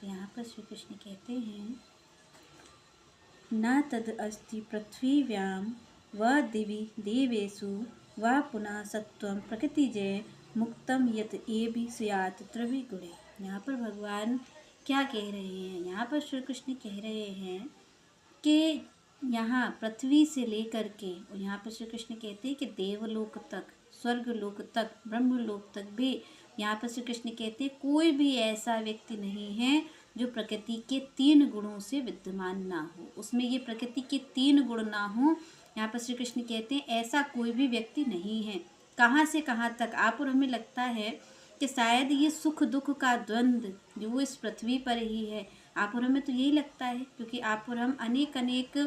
तो यहाँ पर श्री कृष्ण कहते हैं न तद अस्ति पृथ्वीव्यां व दिवि देवेषु व पुनः सत्वं प्रकृतिजय मुक्तम यत एवि स्यात् त्रिविगुणे। यहाँ पर भगवान क्या कह रहे हैं? यहाँ पर श्री कृष्ण कह रहे हैं कि यहाँ पृथ्वी से लेकर के, और यहाँ पर श्री कृष्ण कहते हैं कि देवलोक तक, स्वर्गलोक तक, ब्रह्मलोक तक भी यहाँ पर श्री कृष्ण कहते हैं कोई भी ऐसा व्यक्ति नहीं है जो प्रकृति के 3 गुणों से विद्यमान ना हो, उसमें ये प्रकृति के 3 गुण ना हो। यहाँ पर श्री कृष्ण कहते हैं ऐसा कोई भी व्यक्ति नहीं है। कहाँ से कहाँ तक? आप और हमें लगता है कि शायद ये सुख दुख का द्वंद्व जो इस पृथ्वी पर ही है। आप और हमें तो यही लगता है, क्योंकि आप और हम अनेक अनेक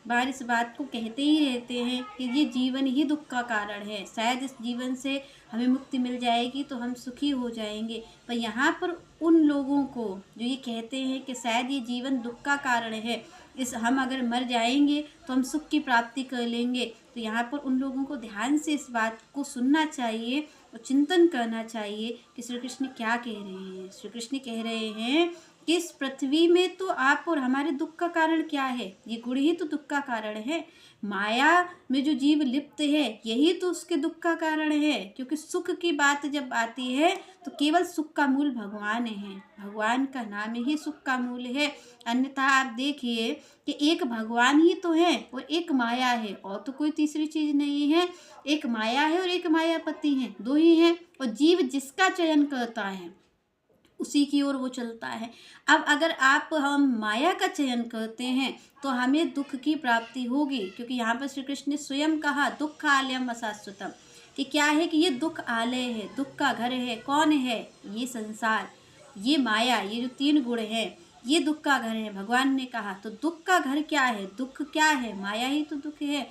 बार इस बात को कहते ही रहते हैं कि ये जीवन ही दुख का कारण है, शायद इस जीवन से हमें मुक्ति मिल जाएगी तो हम सुखी हो जाएंगे। पर यहाँ पर उन लोगों को जो ये कहते हैं कि शायद ये जीवन दुख का कारण है, इस हम अगर मर जाएंगे तो हम सुख की प्राप्ति कर लेंगे, तो यहाँ पर उन लोगों को ध्यान से इस बात को सुनना चाहिए और चिंतन करना चाहिए कि श्री कृष्ण क्या कह रहे हैं। श्री कृष्ण कह रहे हैं कि इस पृथ्वी में तो आप और हमारे दुख का कारण क्या है? ये गुण ही तो दुख का कारण है। माया में जो जीव लिप्त है यही तो उसके दुख का कारण है, क्योंकि सुख की बात जब आती है तो केवल सुख का मूल भगवान है, भगवान का नाम ही सुख का मूल है। अन्यथा आप देखिए कि एक भगवान ही तो है और एक माया है, और तो कोई तीसरी चीज नहीं है। एक माया है और एक मायापति है, 2 ही हैं, और जीव जिसका चयन करता है उसी की ओर वो चलता है। अब अगर हम माया का चयन करते हैं तो हमें दुख की प्राप्ति होगी, क्योंकि यहाँ पर श्री कृष्ण ने स्वयं कहा दुख आलयम अशाश्वतम, कि क्या है कि ये दुख आलय है, दुख का घर है। कौन है? ये संसार, ये माया, ये जो 3 गुण है ये दुख का घर है, भगवान ने कहा। तो दुख का घर क्या है? दुख क्या है? माया ही तो दुख है।